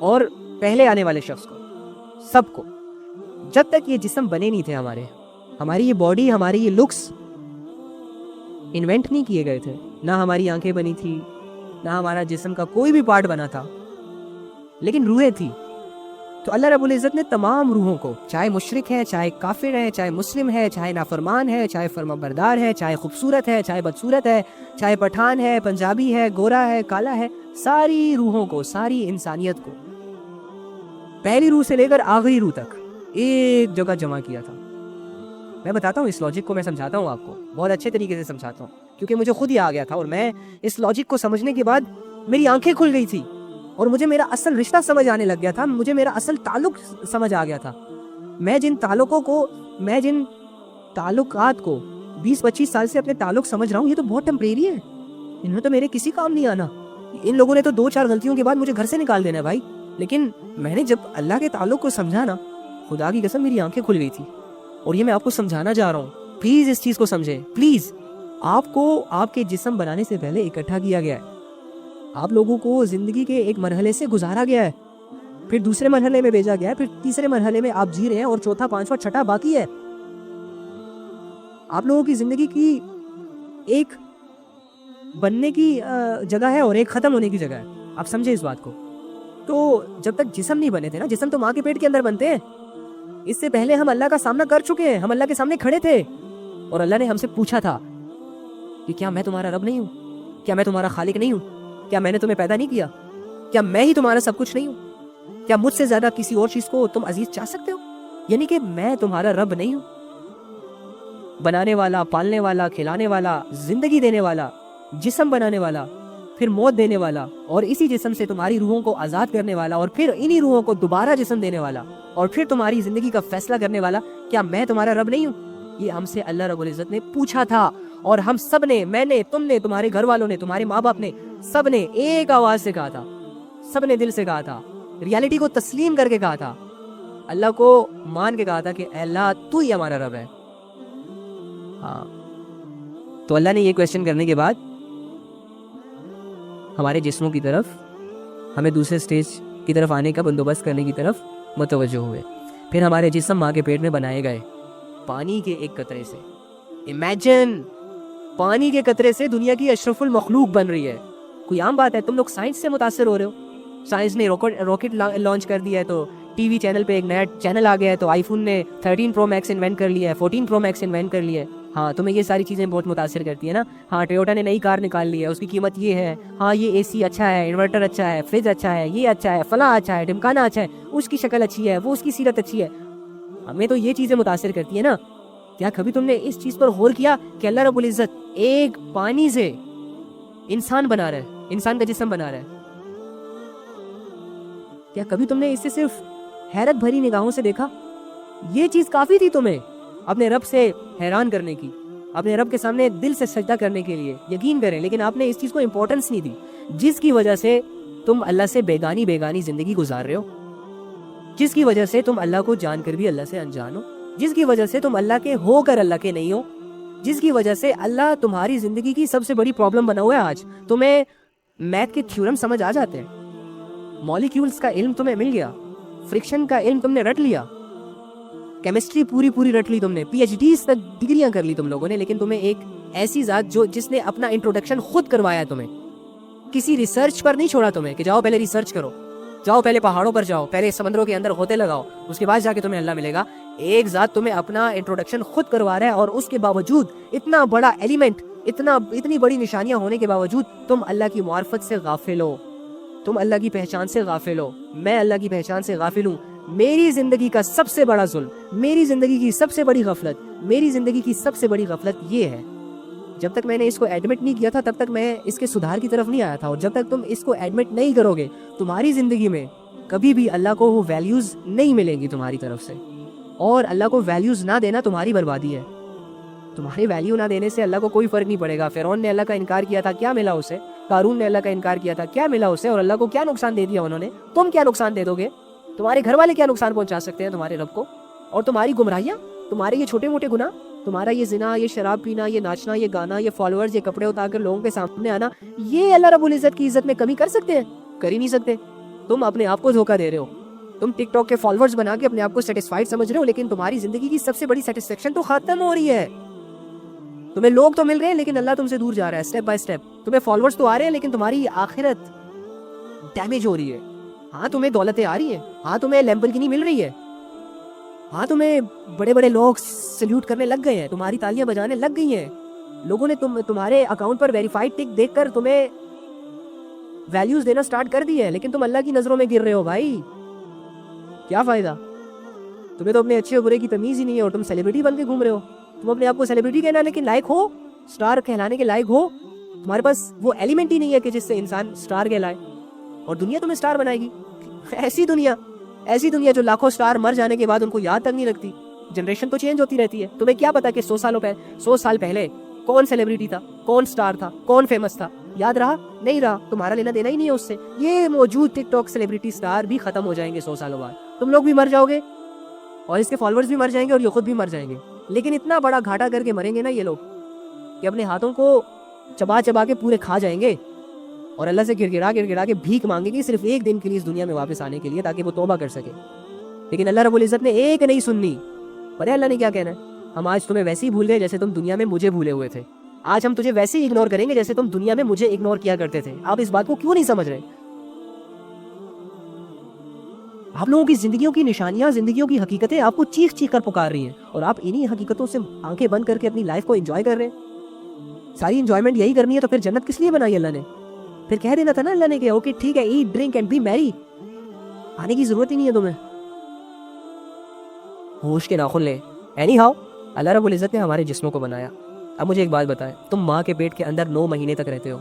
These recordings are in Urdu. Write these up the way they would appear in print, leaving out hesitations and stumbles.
اور پہلے آنے والے شخص کو، سب کو. جب تک یہ جسم بنے نہیں تھے ہماری یہ باڈی، ہماری یہ لکس انوینٹ نہیں کیے گئے تھے. نہ ہماری آنکھیں بنی تھی، نہ ہمارا جسم کا کوئی بھی پارٹ بنا تھا، لیکن روحیں تھی. تو اللہ رب العزت نے تمام روحوں کو، چاہے مشرک ہے، چاہے کافر ہے، چاہے مسلم ہے، چاہے نافرمان ہے، چاہے فرما بردار ہے، چاہے خوبصورت ہے، چاہے بدصورت ہے، چاہے پٹھان ہے، پنجابی ہے، گورا ہے، کالا ہے، ساری روحوں کو، ساری انسانیت کو پہلی روح سے لے کر آخری روح تک ایک جگہ جمع کیا تھا. میں بتاتا ہوں اس لاجک کو، میں سمجھاتا ہوں آپ کو، بہت اچھے طریقے سے سمجھاتا ہوں، کیونکہ مجھے خود ہی آ گیا تھا. اور میں اس لاجک کو سمجھنے کے بعد میری آنکھیں کھل گئی تھی، اور مجھے میرا اصل رشتہ سمجھ آنے لگ گیا تھا، مجھے میرا اصل تعلق سمجھ آ گیا تھا. میں جن تعلقات کو 20-25 سال سے اپنے تعلق سمجھ رہا ہوں، یہ تو بہت ٹیمپریری ہے، انہوں تو میرے کسی کام نہیں آنا. ان لوگوں نے تو 2-4 غلطیوں کے بعد مجھے گھر سے نکال دینا ہے بھائی. لیکن میں نے جب اللہ کے تعلق کو سمجھا نا، خدا کی قسم میری آنکھیں کھل گئی تھی. اور یہ میں آپ کو سمجھانا چاہ رہا ہوں، پلیز اس چیز کو سمجھیں. پلیز، آپ کو آپ کے جسم بنانے سے پہلے اکٹھا کیا گیا ہے، آپ لوگوں کو زندگی کے ایک مرحلے سے گزارا گیا ہے، پھر دوسرے مرحلے میں بھیجا گیا ہے، پھر تیسرے مرحلے میں آپ جی رہے ہیں، اور چوتھا، پانچواں، چھٹا باقی ہے. آپ لوگوں کی زندگی کی ایک بننے کی جگہ ہے اور ایک ختم ہونے کی جگہ ہے. آپ سمجھیں اس بات کو. تو جب تک جسم نہیں بنے تھے نا، جسم تو ماں کے پیٹ کے اندر بنتے ہیں، اس سے پہلے ہم اللہ کا سامنا کر چکے ہیں، ہم اللہ کے سامنے کھڑے تھے، اور اللہ نے ہم سے پوچھا تھا کہ کیا میں تمہارا رب نہیں ہوں؟ کیا میں تمہارا خالق نہیں ہوں؟ کیا میں نے تمہیں پیدا نہیں کیا؟ کیا میں ہی تمہارا سب کچھ نہیں ہوں؟ کیا مجھ سے زیادہ کسی اور چیز کو تم عزیز چاہ سکتے ہو؟ یعنی کہ میں تمہارا رب نہیں ہوں؟ بنانے والا، پالنے والا، کھلانے والا، زندگی دینے والا، جسم بنانے والا، پھر موت دینے والا، اور اسی جسم سے تمہاری روحوں کو آزاد کرنے والا، اور پھر انہی روحوں کو دوبارہ جسم دینے والا، اور پھر تمہاری زندگی کا فیصلہ کرنے والا، کیا میں تمہارا رب نہیں ہوں؟ یہ ہم سے اللہ رب العزت نے پوچھا تھا. اور ہم سب نے، میں نے، تم نے، تمہارے گھر والوں نے، تمہارے ماں باپ نے، سب نے ایک آواز سے کہا تھا، سب نے دل سے کہا تھا، ریالٹی کو تسلیم کر کے کہا تھا، اللہ کو مان کے کہا تھا کہ اے اللہ تو ہی ہمارا رب ہے. ہاں. تو اللہ نے یہ کویسچن کرنے کے بعد ہمارے جسموں کی طرف، ہمیں دوسرے سٹیج کی طرف آنے کا بندوبست کرنے کی طرف متوجہ ہوئے. پھر ہمارے جسم ماں کے پیٹ میں بنائے گئے پانی کے ایک قطرے سے. امیجن، پانی کے قطرے سے دنیا کی اشرف المخلوق بن رہی ہے. کوئی عام بات ہے؟ تم لوگ سائنس سے متاثر ہو رہے ہو، سائنس نے راکٹ لانچ کر دیا ہے، تو ٹی وی چینل پہ ایک نیا چینل آ گیا ہے، تو آئی فون نے 13 پرو میکس انوینٹ کر لیا ہے، 14 پرو میکس انوینٹ کر لیا ہے. ہاں، تمہیں یہ ساری چیزیں بہت متاثر کرتی ہیں نا. ہاں، ٹویوٹا نے نئی کار نکال لی ہے، اس کی قیمت یہ ہے. ہاں، یہ اے سی اچھا ہے، انورٹر اچھا ہے، فریج اچھا ہے، یہ اچھا ہے، فلاں اچھا ہے، ڈمکانا اچھا ہے، اس کی شکل اچھی ہے، وہ اس کی سیرت اچھی ہے. ہمیں تو یہ چیزیں متاثر کرتی ہیں نا. کیا کبھی تم نے اس چیز پر غور کیا کہ اللہ رب العزت ایک پانی سے انسان بنا رہا ہے، انسان کا جسم بنا رہا ہے؟ کیا کبھی تم نے اس سے صرف حیرت بھری نگاہوں سے دیکھا؟ یہ چیز کافی تھی تمہیں اپنے رب سے حیران کرنے کی، اپنے رب کے سامنے دل سے سجدہ کرنے کے لیے. یقین کریں، لیکن آپ نے اس چیز کو امپورٹنس نہیں دی، جس کی وجہ سے تم اللہ سے بیگانی زندگی گزار رہے ہو، جس کی وجہ سے تم اللہ کو جان کر بھی اللہ سے انجان ہو، جس کی وجہ سے تم اللہ کے ہو کر اللہ کے نہیں ہو، جس کی وجہ سے اللہ تمہاری زندگی کی سب سے بڑی پرابلم بنا ہوا ہے. آج تمہیں میتھ کے تھیورم سمجھ آ جاتے ہیں، مالیکیولز کا علم تمہیں مل گیا، فرکشن کا علم تم نے رٹ لیا، کیمسٹری پوری رٹ لی تم نے، پی ایچ ڈیز تک ڈگریاں کر لی تم لوگوں نے. لیکن تمہیں ایک ایسی ذات جس نے اپنا انٹروڈکشن خود کروایا، تمہیں کسی ریسرچ پر نہیں چھوڑا تمہیں کہ جاؤ پہلے ریسرچ کرو، جاؤ پہلے پہاڑوں پر جاؤ، پہلے سمندروں کے اندر غوطے لگاؤ، اس کے بعد جا کے تمہیں اللہ ملے گا. ایک ذات تمہیں اپنا انٹروڈکشن خود کروا رہا ہے، اور اس کے باوجود اتنا بڑا ایلیمنٹ، اتنی بڑی نشانیاں ہونے کے باوجود تم اللہ کی معرفت سے غافل ہو، تم اللہ کی پہچان سے غافل ہو. میں اللہ کی پہچان سے غافل ہوں. میری زندگی کا سب سے بڑا ظلم، میری زندگی کی سب سے بڑی غفلت، میری زندگی کی سب سے بڑی غفلت یہ ہے، جب تک میں نے اس کو ایڈمٹ نہیں کیا تھا تب تک میں اس کے سدھار کی طرف نہیں آیا تھا. اور جب تک تم اس کو ایڈمٹ نہیں کرو گے، تمہاری زندگی میں کبھی بھی اللہ کو وہ ویلیوز نہیں ملیں گی تمہاری طرف سے. اور اللہ کو ویلیوز نہ دینا تمہاری بربادی ہے. تمہاری ویلیو نہ دینے سے اللہ کو کوئی فرق نہیں پڑے گا. فرعون نے اللہ کا انکار کیا تھا، کیا ملا اسے؟ قارون نے اللہ کا انکار کیا تھا، کیا ملا اسے؟ اور اللہ کو کیا نقصان دے دیا انہوں نے؟ تم کیا نقصان دے دو گے؟ تمہارے گھر والے کیا نقصان پہنچا سکتے ہیں تمہارے رب کو؟ اور تمہاری گمراہیاں، تمہارے یہ چھوٹے موٹے گناہ، تمہارا یہ زنا، یہ شراب پینا، یہ ناچنا، یہ گانا، یہ فالوورز، یہ کپڑے اتار کر لوگوں کے سامنے آنا، یہ اللہ رب العزت کی عزت میں کمی کر سکتے ہیں؟ کر ہی نہیں سکتے. تم اپنے آپ کو دھوکہ دے رہے ہو. تم ٹک ٹاک کے فالوورز بنا کے اپنے آپ کو سیٹسفائڈ سمجھ رہے ہو, لیکن تمہاری زندگی کی سب سے بڑی سیٹسفیکشن تو ختم ہو رہی ہے. تمہیں لوگ تو مل رہے ہیں لیکن اللہ تم سے دور جا رہا ہے اسٹیپ بائی اسٹیپ. تمہیں فالوورز تو آ رہے ہیں لیکن تمہاری آخرت ڈیمیج ہو رہی ہے. ہاں تمہیں دولتیں آ رہی ہیں, ہاں تمہیں لیمبورگینی مل رہی ہے, ہاں تمہیں بڑے بڑے لوگ سلیوٹ کرنے لگ گئے ہیں, تمہاری تالیاں بجانے لگ گئی ہیں, لوگوں نے تمہارے اکاؤنٹ پر ویریفائڈ ٹک دیکھ کر تمہیں ویلیوز دینا سٹارٹ کر دی ہے, لیکن تم اللہ کی نظروں میں گر رہے ہو بھائی. کیا فائدہ؟ تمہیں تو اپنے اچھے اور برے کی تمیز ہی نہیں ہے اور تم سیلیبریٹی بن کے گھوم رہے ہو. تم اپنے آپ کو سیلیبریٹی کہنا لیکن لائق ہو, سٹار کہلانے کے لائق ہو. تمہارے پاس وہ ایلیمنٹ ہی نہیں ہے کہ جس سے انسان سٹار کہلائے, اور دنیا تمہیں سٹار بنائے گی. ایسی دنیا جو لاکھوں سٹار مر جانے کے بعد ان کو یاد تک نہیں رکھتی. جنریشن تو چینج ہوتی رہتی ہے. تمہیں کیا پتا کہ 100 سال پہلے کون سیلیبریٹی تھا, کون سٹار تھا, کون فیمس تھا؟ یاد رہا؟ نہیں رہا. تمہارا لینا دینا ہی نہیں ہے اس سے. یہ موجود ٹک ٹاک سیلیبریٹی سٹار بھی ختم ہو جائیں گے 100 سالوں بعد. تم لوگ بھی مر جاؤ گے اور اس کے فالوورز بھی مر جائیں گے اور یہ خود بھی مر جائیں گے. لیکن اتنا بڑا گھاٹا کر کے مریں گے نا یہ لوگ کہ اپنے ہاتھوں کو چبا کے پورے کھا جائیں گے اور اللہ سے گڑ گڑا کے بھیک مانگیں گے صرف ایک دن کے لیے اس دنیا میں واپس آنے کے لیے, تاکہ وہ توبہ کر سکے. لیکن اللہ رب العزت نے ایک نہیں سننی. پتہ ہے اللہ نے کیا کہنا ہے؟ ہم آج تمہیں ویسے ہی بھول گئے جیسے تم دنیا میں مجھے بھولے ہوئے تھے. آج ہم تجھے ویسے ہی اگنور کریں گے جیسے تم دنیا میں مجھے اگنور کیا کرتے تھے. آپ اس بات کو کیوں نہیں سمجھ رہے؟ آپ لوگوں کی زندگیوں کی نشانیاں, زندگیوں کی حقیقتیں آپ کو چیخ کر پکار رہی ہیں, اور آپ انہی حقیقتوں سے آنکھیں بند کر کے اپنی لائف کو انجوائے کر رہے ہیں. ساری انجوائمنٹ یہی کرنی ہے تو پھر جنت کس لیے بنائی اللہ نے؟ پھر کہہ دینا تھا نا اللہ نے کہ اوکے ٹھیک ہے, ایٹ ڈرنک اینڈ بی میری. آنے کی ضرورت ہی نہیں ہے تمہیں. ہوش کے ناخن لے. اینی ہاؤ, اللہ رب العزت نے ہمارے جسموں کو بنایا. اب مجھے ایک بات بتائیں, تم ماں کے پیٹ کے اندر 9 مہینے تک رہتے ہو.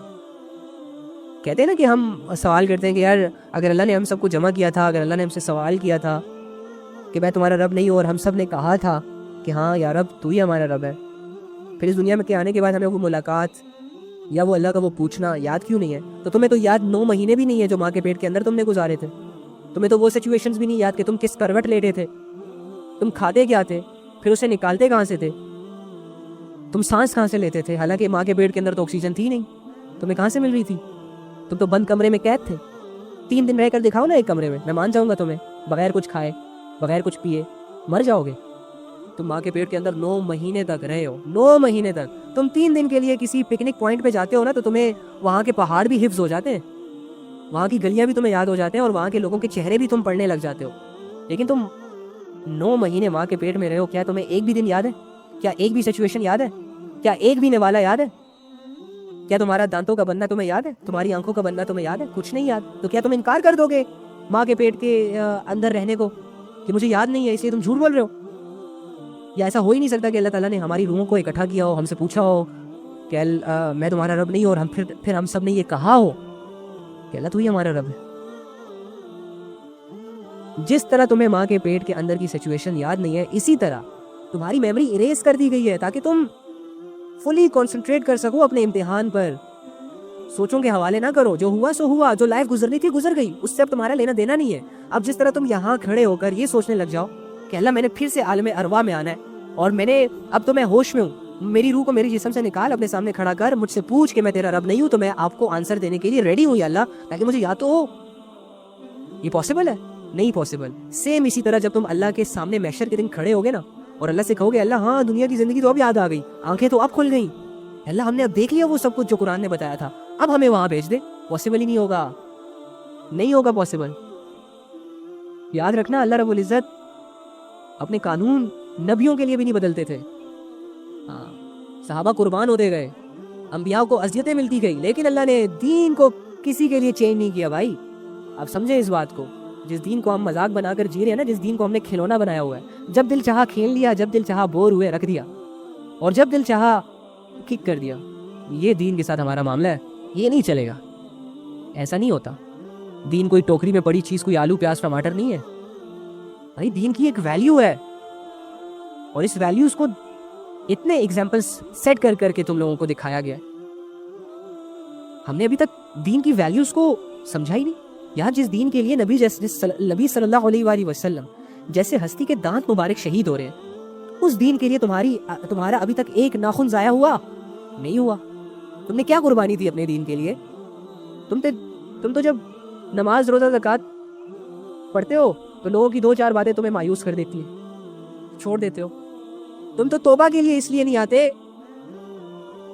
کہتے ہیں نا کہ ہم سوال کرتے ہیں کہ یار اگر اللہ نے ہم سب کو جمع کیا تھا, اگر اللہ نے ہم سے سوال کیا تھا کہ میں تمہارا رب نہیں ہوں, اور ہم سب نے کہا تھا کہ ہاں یا رب تو ہی ہمارا رب ہے, پھر اس دنیا میں کے آنے کے بعد ہمیں وہ ملاقات یا وہ اللہ کا وہ پوچھنا یاد کیوں نہیں ہے؟ تو تمہیں تو یاد 9 مہینے بھی نہیں ہے جو ماں کے پیٹ کے اندر تم نے گزارے تھے. تمہیں تو وہ سچویشنز بھی نہیں یاد کہ تم کس کروٹ لیٹے تھے, تم کھاتے کیا تھے, پھر اسے نکالتے کہاں سے تھے, تم سانس کہاں سے لیتے تھے, حالانکہ ماں کے پیٹ کے اندر تو آکسیجن تھی نہیں, تمہیں کہاں سے مل رہی تھی؟ تم تو بند کمرے میں قید تھے. 3 دن رہ کر دکھاؤ نا ایک کمرے میں مان جاؤں گا تمہیں. بغیر کچھ کھائے, بغیر کچھ پیے مر جاؤ گے. تم ماں کے پیٹ کے اندر 9 مہینے تک رہے ہو. 9 مہینے تک. تم 3 دن کے لیے کسی پکنک پوائنٹ پہ جاتے ہو نا تو تمہیں وہاں کے پہاڑ بھی حفظ ہو جاتے ہیں, وہاں کی گلیاں بھی تمہیں یاد ہو جاتے ہیں, اور وہاں کے لوگوں کے چہرے بھی تم پڑھنے لگ جاتے ہو. لیکن تم 9 مہینے ماں کے پیٹ میں رہے ہو. کیا تمہیں ایک بھی دن یاد ہے؟ کیا ایک بھی سچویشن یاد ہے؟ کیا ایک بھی نوالا یاد ہے؟ کیا تمہارا دانتوں کا بننا تمہیں یاد ہے؟ تمہاری آنکھوں کا بننا تمہیں یاد ہے؟ کچھ نہیں یاد. تو کیا تم انکار کر دو گے ماں کے پیٹ کے اندر رہنے کو کہ مجھے یاد نہیں ہے اس لیے تم جھوٹ بول رہے ہو؟ یا ایسا ہو ہی نہیں سکتا کہ اللہ تعالیٰ نے ہماری روحوں کو اکٹھا کیا ہو, ہم سے پوچھا ہو کہ میں تمہارا رب نہیں ہوں, اور ہم پھر ہم سب نے یہ کہا ہو کہ اللہ تو ہی ہمارا رب ہے. جس طرح تمہیں ماں کے پیٹ کے اندر کی سچویشن یاد نہیں ہے, اسی طرح تمہاری میموری اریز کر دی گئی ہے تاکہ تم فلی کنسنٹریٹ کر سکو اپنے امتحان پر. سوچوں کے حوالے نہ کرو. جو ہوا سو ہوا, جو لائف گزرنی تھی گزر گئی, اس سے اب تمہارا لینا دینا نہیں ہے. اب جس طرح تم یہاں کھڑے ہو کر یہ سوچنے لگ جاؤ کہ اللہ میں نے پھر سے عالم ارواح میں آنا ہے, اور اب تو میں ہوش میں ہوں, میری روح کو میری جسم سے نکال, اپنے سامنے کھڑا کر, مجھ سے پوچھ کہ میں تیرا رب نہیں ہوں, تو میں آپ کو آنسر دینے کے لیے ریڈی ہوں یا اللہ, تاکہ مجھے یاد تو ہو. یہ پاسبل ہے؟ نہیں پاسبل. سیم اسی طرح جب تم اللہ کے سامنے محشر کے دن کھڑے ہوگے نا اور اللہ سے کہو گے اللہ ہاں دنیا کی زندگی تو اب یاد آ گئی, آنکھیں تو اب کھل گئی, اللہ ہم نے اب دیکھ لیا وہ سب کچھ جو قرآن نے بتایا تھا, اب ہمیں وہاں بھیج دے. پاسبل ہی نہیں ہوگا, نہیں ہوگا پاسبل. یاد رکھنا اللہ رب العزت اپنے قانون نبیوں کے لیے بھی نہیں بدلتے تھے. صحابہ قربان ہوتے گئے, انبیاء کو اذیتیں ملتی گئی, لیکن اللہ نے دین کو کسی کے لیے چینج نہیں کیا بھائی. آپ سمجھیں اس بات کو. جس دین کو ہم مذاق بنا کر جی رہے ہیں نا, جس دین کو ہم نے کھلونا بنایا ہوا ہے, جب دل چاہا کھیل لیا, جب دل چاہا بور ہوئے رکھ دیا, اور جب دل چاہا کک کر دیا. یہ دین کے ساتھ ہمارا معاملہ ہے, یہ نہیں چلے گا. ایسا نہیں ہوتا. دین کوئی ٹوکری میں پڑی چیز, کوئی آلو پیاز ٹماٹر نہیں ہے بھائی. دین کی ایک ویلیو ہے, اور اس ویلیوز کو اتنے ایگزامپلس سیٹ کر کر کے تم لوگوں کو دکھایا گیا ہے. ہم نے ابھی تک دین کی ویلیوز کو سمجھا ہی نہیں. یہاں جس دین کے لیے نبی صلی اللہ علیہ وآلہ وسلم جیسے ہستی کے دانت مبارک شہید ہو رہے ہیں, اس دین کے لیے تمہارا ابھی تک ایک ناخن ضائع ہوا نہیں ہوا. تم نے کیا قربانی تھی اپنے دین کے لیے؟ تم تو جب نماز روزہ زکوٰۃ پڑھتے ہو تو لوگوں کی 2-4 باتیں تمہیں مایوس کر دیتی ہیں, چھوڑ دیتے ہو. تم تو توبہ کے لیے اس لیے نہیں آتے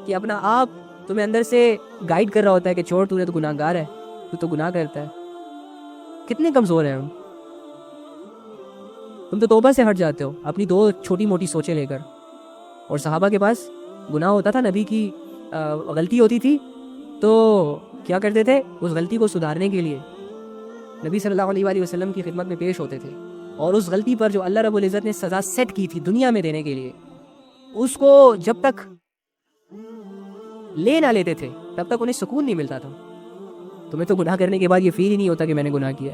کہ اپنا آپ تمہیں اندر سے گائیڈ کر رہا ہوتا ہے کہ چھوڑ, تو نے تو گناہ گار ہے, تو تو گناہ کرتا ہے. کتنے کمزور ہیں ہم. تم تو توبہ سے ہٹ جاتے ہو اپنی 2 چھوٹی موٹی سوچیں لے کر. اور صحابہ کے پاس گناہ ہوتا تھا, نبی کی غلطی ہوتی تھی تو کیا کرتے تھے, اس غلطی کو سدھارنے کے لیے نبی صلی اللہ علیہ وآلہ وسلم کی خدمت میں پیش ہوتے تھے, اور اس غلطی پر جو اللہ رب العزت نے سزا سیٹ کی تھی دنیا میں دینے کے لیے, اس کو جب تک لے نہ لیتے تھے تب تک انہیں سکون نہیں ملتا تھا. تمہیں تو گناہ کرنے کے بعد یہ فیل ہی نہیں ہوتا کہ میں نے گناہ کیا.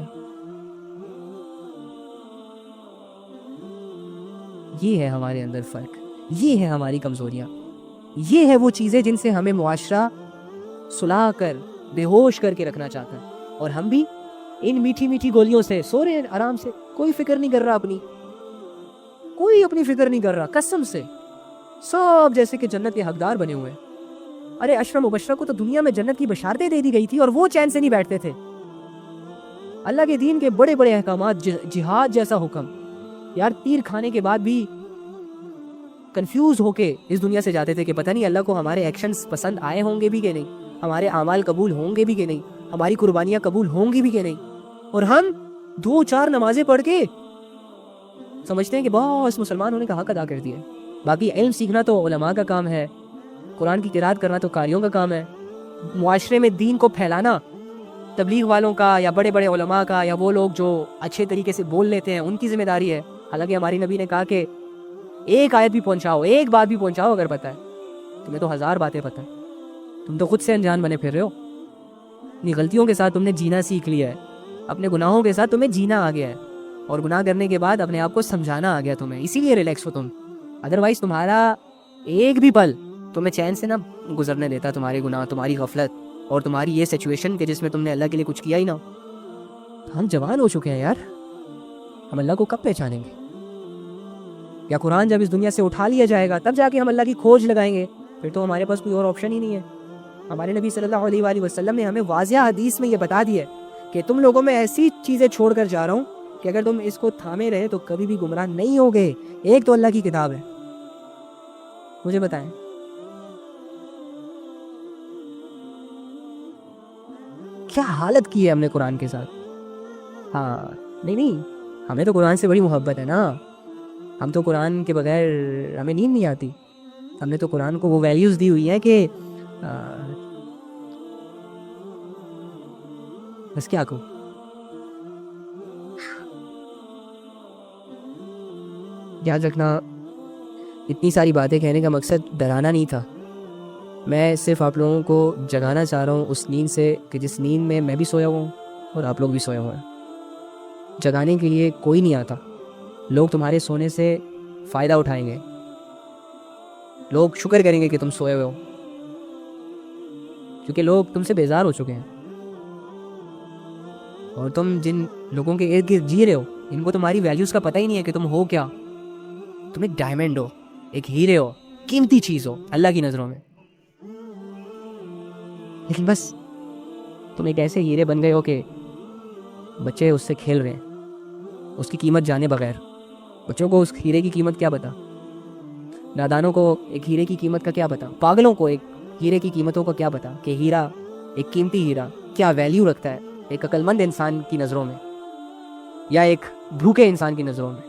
یہ ہے ہمارے اندر فرق, یہ ہے ہماری کمزوریاں, یہ ہے وہ چیزیں جن سے ہمیں معاشرہ سلا کر بے ہوش کر کے رکھنا چاہتا ہے. اور ہم بھی ان میٹھی میٹھی گولیوں سے سو رہے ہیں آرام سے, کوئی فکر نہیں کر رہا اپنی, کوئی اپنی فکر نہیں کر رہا. قسم سے سب جیسے کہ جنت کے حقدار بنے ہوئے. ارے اشرم مبشرہ کو تو دنیا میں جنت کی بشارتیں دے دی گئی تھی اور وہ چین سے نہیں بیٹھتے تھے. اللہ کے دین کے بڑے بڑے احکامات, جہاد جیسا حکم, یار تیر کھانے کے بعد بھی کنفیوز ہو کے اس دنیا سے جاتے تھے کہ پتہ نہیں اللہ کو ہمارے ایکشنز پسند آئے ہوں گے بھی کہ نہیں, ہمارے اعمال قبول ہوں گے بھی کہ نہیں, ہماری قربانیاں قبول ہوں گی بھی کہ نہیں. اور ہم 2-4 نمازیں پڑھ کے سمجھتے ہیں کہ بس مسلمان ہونے کا حق ادا کر دیا. باقی علم سیکھنا تو علماء کا کام ہے, قرآن کی قرات کرنا تو قاریوں کا کام ہے, معاشرے میں دین کو پھیلانا تبلیغ والوں کا یا بڑے بڑے علماء کا یا وہ لوگ جو اچھے طریقے سے بول لیتے ہیں ان کی ذمہ داری ہے. حالانکہ ہماری نبی نے کہا کہ ایک آیت بھی پہنچاؤ, ایک بات بھی پہنچاؤ اگر پتہ ہے, تمہیں تو 1000 باتیں پتہ ہے. تم تو خود سے انجان بنے پھر رہے ہو. اپنی غلطیوں کے ساتھ تم نے جینا سیکھ لیا ہے, اپنے گناہوں کے ساتھ تمہیں جینا آ گیا ہے, اور گناہ کرنے کے بعد اپنے آپ کو سمجھانا آ گیا تمہیں, اسی لیے ریلیکس ہو تم. ادروائز تمہارا ایک بھی پل تمہیں چین سے نہ گزرنے دیتا, تمہارے گناہ, تمہاری غفلت اور تمہاری یہ سچویشن کہ جس میں تم نے اللہ کے لیے کچھ کیا ہی نہ. ہم جوان ہو چکے ہیں یار, ہم اللہ کو کب پہچانیں گے؟ یا قرآن جب اس دنیا سے اٹھا لیا جائے گا تب جا کے ہم اللہ کی کھوج لگائیں گے, پھر تو ہمارے پاس کوئی اور آپشن ہی نہیں ہے. ہمارے نبی صلی اللہ علیہ وآلہ وسلم نے ہمیں واضح حدیث میں یہ بتا دیا ہے کہ تم لوگوں میں ایسی چیزیں چھوڑ کر جا رہا ہوں کہ اگر تم اس کو تھامے رہے تو کبھی بھی گمراہ نہیں ہوگے. ایک تو اللہ کی کتاب ہے, مجھے بتائیں کیا حالت کی ہے ہم نے قرآن کے ساتھ. ہاں نہیں, ہمیں تو قرآن سے بڑی محبت ہے نا, ہم تو قرآن کے بغیر ہمیں نیند نہیں آتی. ہم نے تو قرآن کو وہ ویلیوز دی ہوئی ہیں کہ بس کیا کہوں. یاد رکھنا, اتنی ساری باتیں کہنے کا مقصد ڈرانا نہیں تھا, میں صرف آپ لوگوں کو جگانا چاہ رہا ہوں اس نیند سے کہ جس نیند میں میں بھی سویا ہوا ہوں اور آپ لوگ بھی سوئے ہوئے ہیں. جگانے کے لیے کوئی نہیں آتا, لوگ تمہارے سونے سے فائدہ اٹھائیں گے, لوگ شکر کریں گے کہ تم سوئے ہوئے ہو, کیونکہ لوگ تم سے بیزار ہو چکے ہیں. اور تم جن لوگوں کے ارد گرد جی رہے ہو ان کو تمہاری ویلیوز کا پتہ ہی نہیں ہے کہ تم ہو کیا. تم ایک ڈائمنڈ ہو, ایک ہیرے ہو, قیمتی چیز ہو اللہ کی نظروں میں, لیکن بس تم ایک ایسے ہیرے بن گئے ہو کہ بچے اس سے کھیل رہے ہیں اس کی قیمت جانے بغیر. بچوں کو اس ہیرے کی قیمت کیا پتا, نادانوں کو ایک ہیرے کی قیمت کا کیا پتا, پاگلوں کو ایک ہیرے کی قیمتوں کا کیا پتا کہ ہیرا, ایک قیمتی ہیرا کیا ویلیو رکھتا ہے ایک عقل مند انسان کی نظروں میں یا ایک بھوکے انسان کی نظروں میں.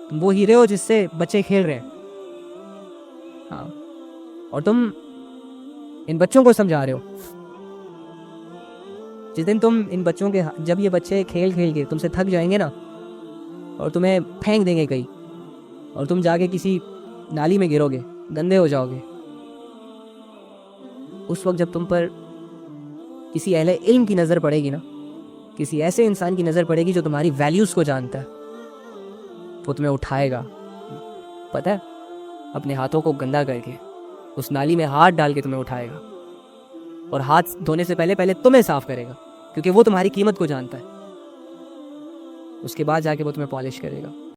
تم وہ ہیرے ہو جس سے بچے کھیل رہے ہیں, ہاں, اور تم ان بچوں کو سمجھا رہے ہو. جس دن تم ان بچوں کے, جب یہ بچے کھیل کھیل کے تم سے تھک جائیں گے نا اور تمہیں پھینک دیں گے کہیں اور تم جا کے کسی نالی میں گرو گے, گندے ہو جاؤ گے, اس وقت جب تم پر کسی اہل علم کی نظر پڑے گی نا, کسی ایسے انسان کی نظر پڑے گی جو تمہاری ویلیوز کو جانتا ہے, وہ تمہیں اٹھائے گا, پتہ ہے, اپنے ہاتھوں کو گندا کر کے اس نالی میں ہاتھ ڈال کے تمہیں اٹھائے گا, اور ہاتھ دھونے سے پہلے تمہیں صاف کرے گا, کیونکہ وہ تمہاری قیمت کو جانتا ہے. اس کے بعد جا کے وہ تمہیں پالش کرے گا.